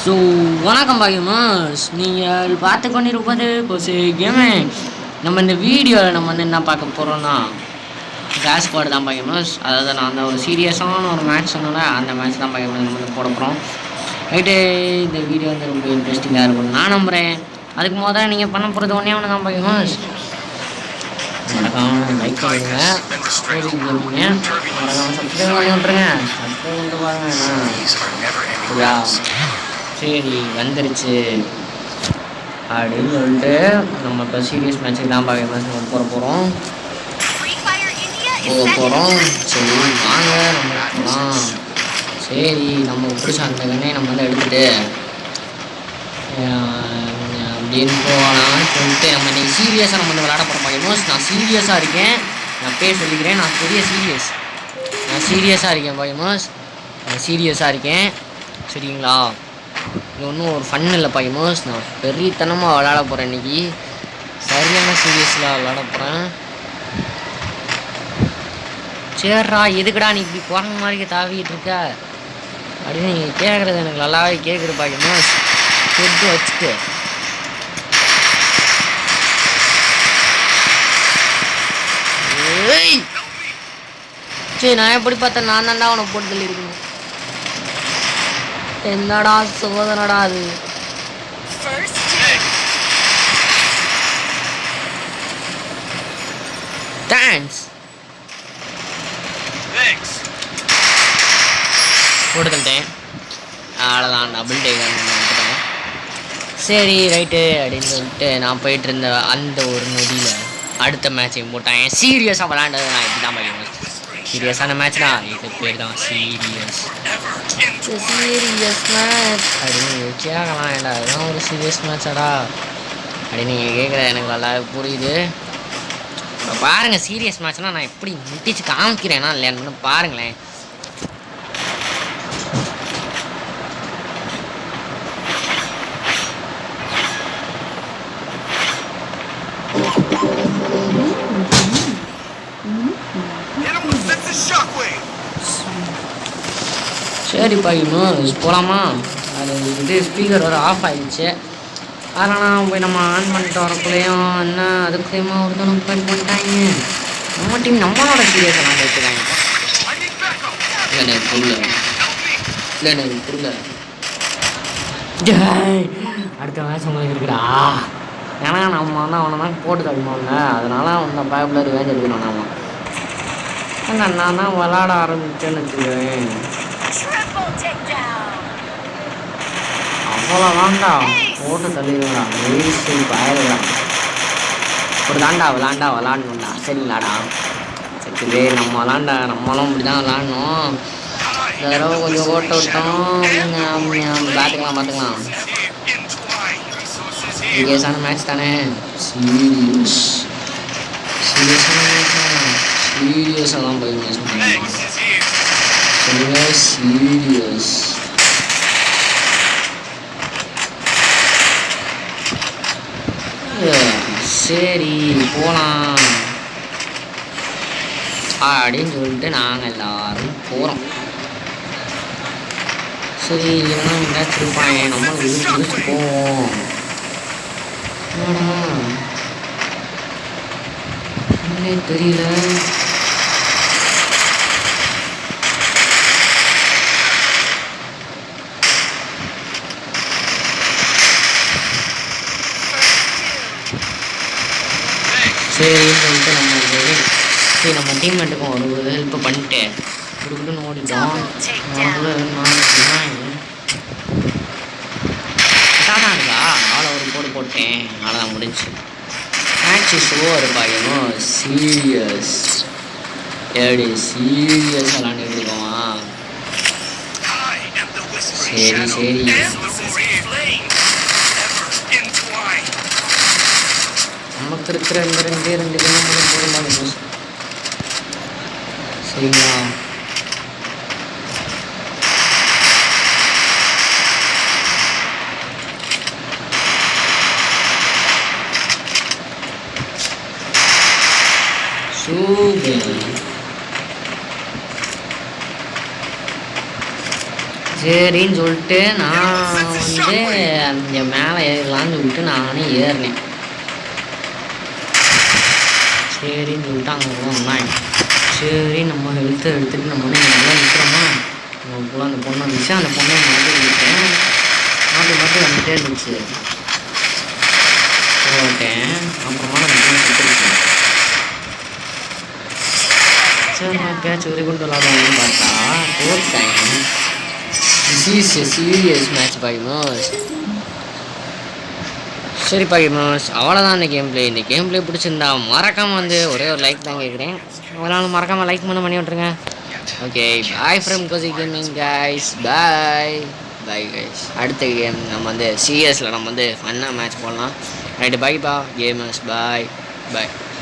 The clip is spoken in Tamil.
ஸோ வணக்கம் பாகிமாஸ், நீங்கள் பார்த்து கொண்டிருப்பது கொசு கேமிங். நம்ம இந்த வீடியோவில் நம்ம வந்து என்ன பார்க்க போகிறோன்னா கிளாஸ் ஸ்குவாட் தான் பாகிமாஸ். அதாவது நான் அந்த ஒரு சீரியஸான ஒரு மேட்ச் சொன்னோன்னா அந்த மேட்ச் தான் பாகிமாஸ் நம்ம வந்து போட போகிறோம். ரைட்டு, இந்த வீடியோ வந்து ரொம்ப இன்ட்ரெஸ்டிங்காக இருக்கும்னு நான் நம்புகிறேன். அதுக்கு முதல்ல நீங்கள் பண்ண போகிறது ஒன்றே ஒன்று தான் பாகிமாஸ். மறக்காமல் லைக் பண்ணுங்க, மறக்காமல் சப்ஸ்கிரைப் பண்ணி விட்ருங்க. சப்ஸ்கிரைப் பண்ணிட்டு பாருங்க. சரியா? சரி, வந்துருச்சு அப்படின்னு சொல்லிட்டு நம்ம இப்போ சீரியஸ் மேட்ச்சுக்கு தான் பார்க்க மேட்ச் நம்ம போகிறோம். சரி வாங்க நம்ம போகலாம். சரி, நம்ம பிடிச்ச அந்த கண்ணே நம்ம வந்து எடுத்துகிட்டு அப்படின்னு போகலாம்னு சொல்லிட்டு நம்ம இன்றைக்கி சீரியஸாக நம்ம வந்து விளையாட போகிறோம் பாக்கியமோஸ். நான் சீரியஸாக இருக்கேன், நான் பேர் சொல்லிக்கிறேன். நான் சீரியஸாக இருக்கேன் பாக்கியமோஸ். நான் சீரியஸாக இருக்கேன், சரிங்களா? இது ஒன்றும் ஒரு ஃபன் இல்லை பாக்கியமோஸ். நான் பெரியத்தனமாக விளையாட போகிறேன் இன்றைக்கி. சரியான சீரியஸில் விளையாட போகிறேன். சரிடா, எதுக்குடா நீ இப்படி குரங்கு மாதிரி தாவிக்கிட்டு இருக்க அப்படின்னு நீங்கள் கேட்குறது எனக்கு நல்லாவே கேட்குது பாக்கியமோஸ். எடுத்து வச்சுட்டு சரி, நான் எப்படி பார்த்தேன்? நான் தான்டா அவனை போட்டு தள்ளியிருக்கணும். என்னடா சோதனடா அது. தேங்க்ஸ் போட்டுட்டேன். அவ்வளோதான், டபுள் டேக் வந்துட்டேன். சரி ரைட்டு அப்படின்னு சொல்லிட்டு நான் போயிட்டு இருந்த அந்த ஒரு நொடியில் அடுத்த மேட்சையும் போட்டேன். சீரியஸாக விளாண்டது நான் இப்படி தான் பார்க்கணும். சீரியஸான மேட்ச்னா இது பேர் தான் சீரியஸ் மேட்ச் அப்படின்னு கேட்கலாம். ஏண்டா அதுதான் ஒரு சீரியஸ் மேட்சாடா அப்படின்னு நீங்கள் கேட்குறது எனக்கு நல்லா புரியுது. இப்போ பாருங்கள், சீரியஸ் மேட்ச்னால் நான் எப்படி முட்டிச்சு காமிக்கிறேன்னா இல்லையான்னு பாருங்களேன். சரி பாக்கியமோஸ், போகலாமா? அது இது ஸ்பீக்கர் வர ஆஃப் ஆகிடுச்சு. அதனால் போய் நம்ம ஆன் பண்ணிட்டு வரக்குள்ளேயும் என்ன அதுக்குள்ளேயுமா ஒருத்தவங்க போய் பண்ணிட்டாங்க. நம்ம டீம் நம்மளோட சீரியஸை நான் வச்சுருக்காங்க. இல்லை எனக்கு புரியல. அடுத்த மேட்ச் உங்களுக்கு இருக்குடா. ஏன்னா நம்ம வந்து அவனை தான் போட்டு தடுமாங்க. அதனால் அந்த பயப்பில் ரிவேஞ்ச் எடுக்கணும். நான் தான் விளாட ஆரம்பிச்சேன்னு வச்சுக்குவேன். அவ்வளோதான்டா, போட்டு தள்ளிடுவேடா. வேஸ்ட்டு பயலுடா. இப்படி தான்டா விளாடணும்டா. சரிங்களாடா? சரி, நம்ம நம்மளும் இப்படி தான் விளாடணும். இந்த தடவை கொஞ்சம் ஓட்ட விட்டோம். பார்த்துக்கலாம். சீரியஸான மேட்ச் தானே? சீரியஸான மேட்ச் தான். சீரியஸாக தான் போய் மேட்ச் பண்ணுவோம். சீரியஸ். சரி போகலாம் அப்படின்னு சொல்லிட்டு நாங்கள் எல்லாரும் போகிறோம். சரி, இல்லைன்னா எங்கேயாச்சும் இருப்பாங்க, நம்மளும் இழுத்து போவோம். என்னே தெரியல. சரின்னு சொல்லிட்டு நம்ம டீம்மேட்டுக்கும் ஒரு ஹெல்ப் பண்ணிட்டு கொடுக்குன்னு ஓடிட்டோம். தான் இருக்கா, ஆளை ஒரு போடு போட்டேன். அவ்வளோதான், முடிஞ்சு மேட்ச். ஷோவாக இருப்பாங்க. சீரியஸ் எப்படி சீரியஸாக விளாண்டுட்டு இருக்கோமா? சரி நமக்கு இருக்கிற ரெண்டு போதும். சரிங்களா? சரி சரின்னு சொல்லிட்டு நான் வந்து அந்த மேலே ஏறலான்னு சொல்லிட்டு நானே ஏறினேன். சரின்னு சொல்லிட்டு அங்கே வந்தாங்க. சரி நம்ம ஹெல்த்தை எடுத்துகிட்டு நம்ம வந்து நல்லா நிற்கிறோமா, நம்ம போல அந்த பொண்ணை வந்துச்சு. அந்த பொண்ணை மாட்டி விட்டேன். மாட்டி வந்துட்டே இருந்துச்சு. போட்டேன். அப்புறமா நம்ம பொண்ணை சுற்றிருக்கேன். சரி நான் எப்பயாச்சும் ஒரு கொண்டு விளாடுவாங்கன்னு பார்த்தா தோற்றாங்க. Serious match பாக்கிமோஸ். சரி பாக்கிமோஸ், அவ்வளோதான் இந்த கேம் பிளே. இந்த கேம் பிளே பிடிச்சிருந்தா மறக்காமல் வந்து ஒரே ஒரு லைக் தான் கேட்குறேன். அதனால மறக்காமல் லைக் பண்ணி விட்ருங்க. Okay, bye from cozy gaming guys. Bye guys. அடுத்த கேம் நம்ம வந்து சிஎஸில் நம்ம வந்து ஃபன்னாக மேட்ச் போடலாம். ரைட்டு, பாய்ப்பா கேமர்ஸ். பாய்.